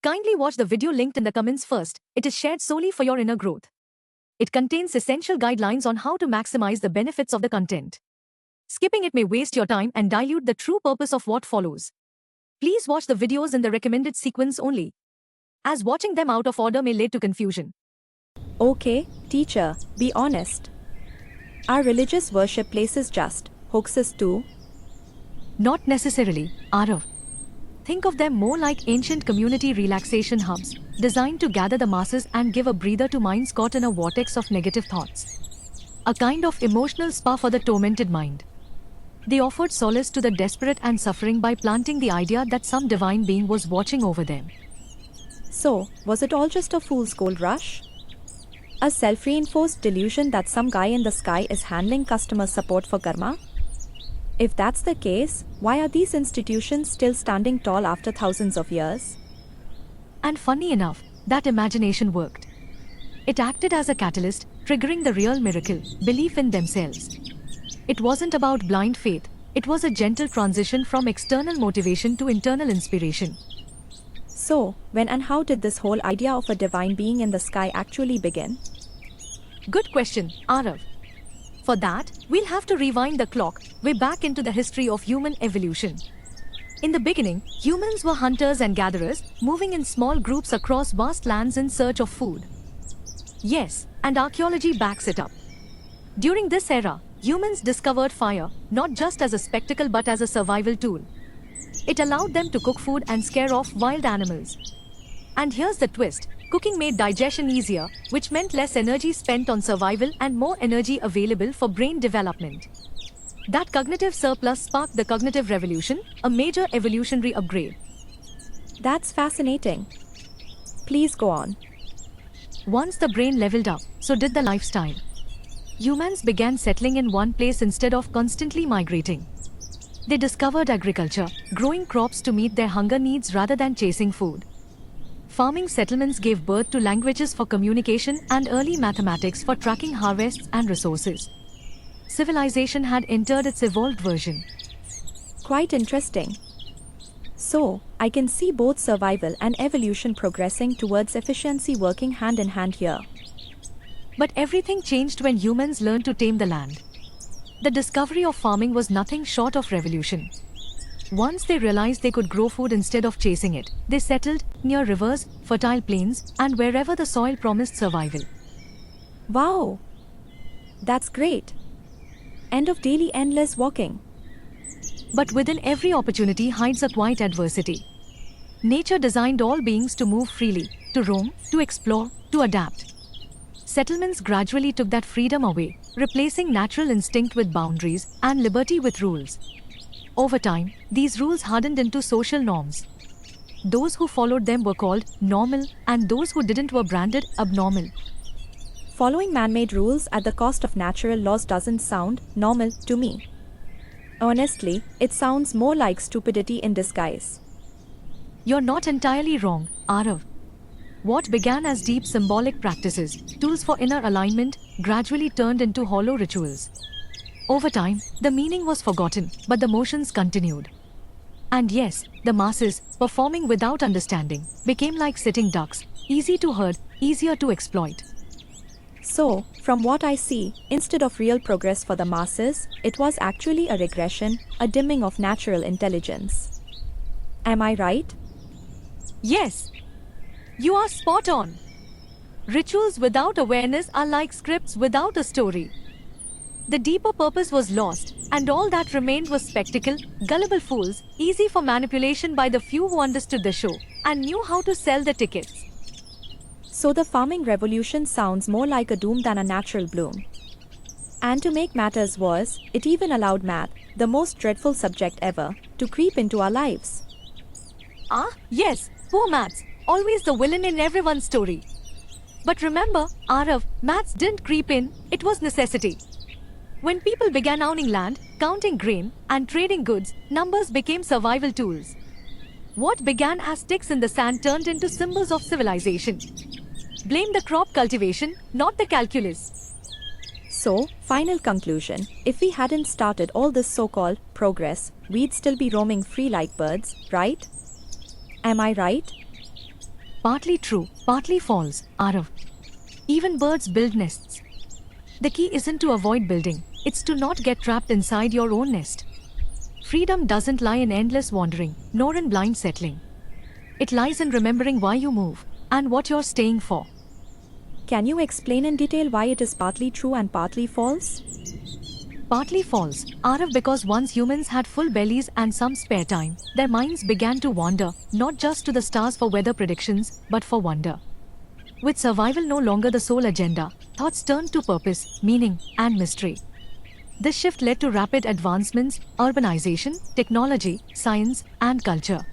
Kindly watch the video linked in the comments first. It is shared solely for your inner growth. It contains essential guidelines on how to maximize the benefits of the content. Skipping it may waste your time and dilute the true purpose of what follows. Please watch the videos in the recommended sequence only, as watching them out of order may lead to confusion. Okay, teacher, be honest. Are religious worship places just hoaxes too? Not necessarily, Arav. Think of them more like ancient community relaxation hubs, designed to gather the masses and give a breather to minds caught in a vortex of negative thoughts. A kind of emotional spa for the tormented mind. They offered solace to the desperate and suffering by planting the idea that some divine being was watching over them. So, was it all just a fool's gold rush? A self-reinforced delusion that some guy in the sky is handling customer support for karma? If that's the case, why are these institutions still standing tall after thousands of years? And funny enough, that imagination worked. It acted as a catalyst, triggering the real miracle, belief in themselves. It wasn't about blind faith, it was a gentle transition from external motivation to internal inspiration. So, when and how did this whole idea of a divine being in the sky actually begin? Good question, Arav. For that, we'll have to rewind the clock way back into the history of human evolution. In the beginning, humans were hunters and gatherers, moving in small groups across vast lands in search of food. Yes, and archaeology backs it up. During this era, humans discovered fire, not just as a spectacle but as a survival tool. It allowed them to cook food and scare off wild animals. And here's the twist. Cooking made digestion easier, which meant less energy spent on survival and more energy available for brain development. That cognitive surplus sparked the cognitive revolution, a major evolutionary upgrade. That's fascinating. Please go on. Once the brain leveled up, so did the lifestyle. Humans began settling in one place instead of constantly migrating. They discovered agriculture, growing crops to meet their hunger needs rather than chasing food. Farming settlements gave birth to languages for communication and early mathematics for tracking harvests and resources. Civilization had entered its evolved version. Quite interesting. So, I can see both survival and evolution progressing towards efficiency working hand in hand here. But everything changed when humans learned to tame the land. The discovery of farming was nothing short of revolution. Once they realized they could grow food instead of chasing it, they settled near rivers, fertile plains, and wherever the soil promised survival. Wow! That's great. End of daily endless walking. But within every opportunity hides a quiet adversity. Nature designed all beings to move freely, to roam, to explore, to adapt. Settlements gradually took that freedom away, replacing natural instinct with boundaries and liberty with rules. Over time, these rules hardened into social norms. Those who followed them were called normal, and those who didn't were branded abnormal. Following man-made rules at the cost of natural laws doesn't sound normal to me. Honestly, it sounds more like stupidity in disguise. You're not entirely wrong, Arav. What began as deep symbolic practices, tools for inner alignment, gradually turned into hollow rituals. Over time, the meaning was forgotten, but the motions continued. And yes, the masses, performing without understanding, became like sitting ducks, easy to herd, easier to exploit. So, from what I see, instead of real progress for the masses, it was actually a regression, a dimming of natural intelligence. Am I right? Yes, you are spot on. Rituals without awareness are like scripts without a story. The deeper purpose was lost, and all that remained was spectacle, gullible fools, easy for manipulation by the few who understood the show and knew how to sell the tickets. So the farming revolution sounds more like a doom than a natural bloom. And to make matters worse, it even allowed math, the most dreadful subject ever, to creep into our lives. Ah, yes, poor maths, always the villain in everyone's story. But remember, Arav, maths didn't creep in, it was necessity. When people began owning land, counting grain, and trading goods, numbers became survival tools. What began as sticks in the sand turned into symbols of civilization. Blame the crop cultivation, not the calculus. So, final conclusion, if we hadn't started all this so-called progress, we'd still be roaming free like birds, right? Am I right? Partly true, partly false, Arav. Even birds build nests. The key isn't to avoid building, it's to not get trapped inside your own nest. Freedom doesn't lie in endless wandering, nor in blind settling. It lies in remembering why you move, and what you're staying for. Can you explain in detail why it is partly true and partly false? Partly false, Arav, because once humans had full bellies and some spare time, their minds began to wander, not just to the stars for weather predictions, but for wonder. With survival no longer the sole agenda, thoughts turned to purpose, meaning, and mystery. This shift led to rapid advancements, urbanization, technology, science, and culture.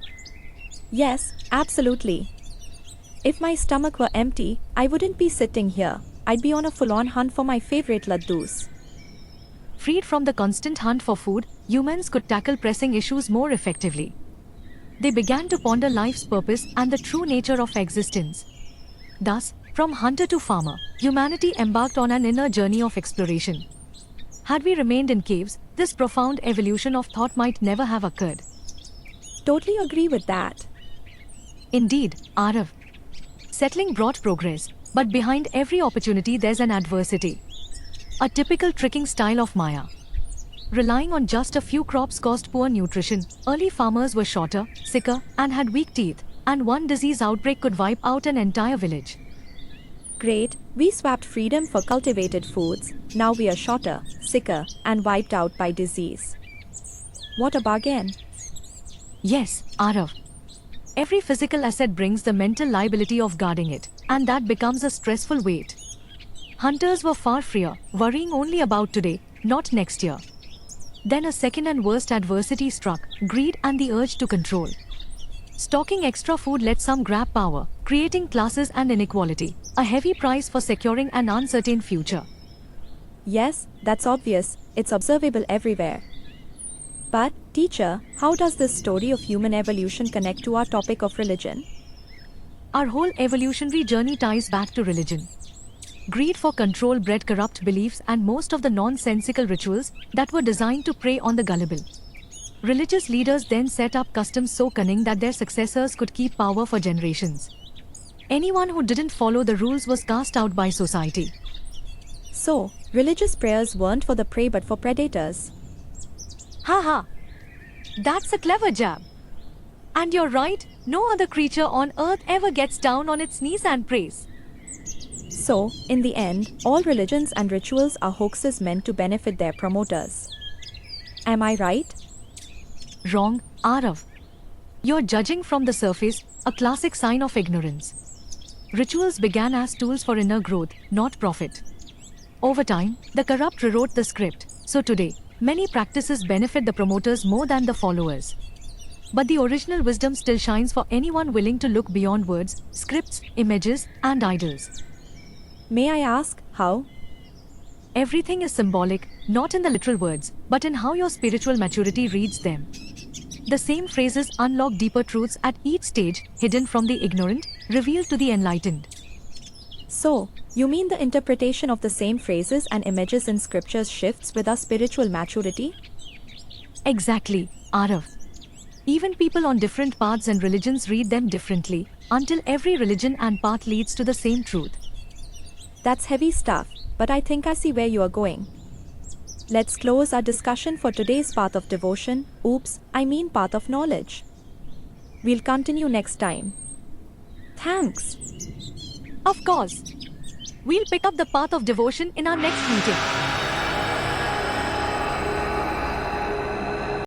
Yes, absolutely. If my stomach were empty, I wouldn't be sitting here. I'd be on a full-on hunt for my favorite laddus. Freed from the constant hunt for food, humans could tackle pressing issues more effectively. They began to ponder life's purpose and the true nature of existence. Thus, from hunter to farmer, humanity embarked on an inner journey of exploration. Had we remained in caves, this profound evolution of thought might never have occurred. Totally agree with that. Indeed, Arav. Settling brought progress, but behind every opportunity there's an adversity. A typical tricking style of Maya. Relying on just a few crops caused poor nutrition, early farmers were shorter, sicker, and had weak teeth, and one disease outbreak could wipe out an entire village. Great, we swapped freedom for cultivated foods. Now we are shorter, sicker, and wiped out by disease. What a bargain. Yes, Arav. Every physical asset brings the mental liability of guarding it, and that becomes a stressful weight. Hunters were far freer, worrying only about today, not next year. Then a second and worst adversity struck, greed and the urge to control. Stocking extra food let some grab power, creating classes and inequality, a heavy price for securing an uncertain future. Yes, that's obvious, it's observable everywhere. But, teacher, how does this story of human evolution connect to our topic of religion? Our whole evolutionary journey ties back to religion. Greed for control bred corrupt beliefs and most of the nonsensical rituals that were designed to prey on the gullible. Religious leaders then set up customs so cunning that their successors could keep power for generations. Anyone who didn't follow the rules was cast out by society. So, religious prayers weren't for the prey but for predators. Haha! That's a clever jab. And you're right, no other creature on earth ever gets down on its knees and prays. So, in the end, all religions and rituals are hoaxes meant to benefit their promoters. Am I right? Wrong, Arav. You're judging from the surface, a classic sign of ignorance. Rituals began as tools for inner growth, not profit. Over time, the corrupt rewrote the script, so today, many practices benefit the promoters more than the followers. But the original wisdom still shines for anyone willing to look beyond words, scripts, images, and idols. May I ask, how? Everything is symbolic, not in the literal words, but in how your spiritual maturity reads them. The same phrases unlock deeper truths at each stage, hidden from the ignorant, revealed to the enlightened. So, you mean the interpretation of the same phrases and images in scriptures shifts with our spiritual maturity? Exactly, Arav. Even people on different paths and religions read them differently, until every religion and path leads to the same truth. That's heavy stuff, but I think I see where you are going. Let's close our discussion for today's path of devotion, path of knowledge. We'll continue next time. Thanks. Of course. We'll pick up the path of devotion in our next meeting.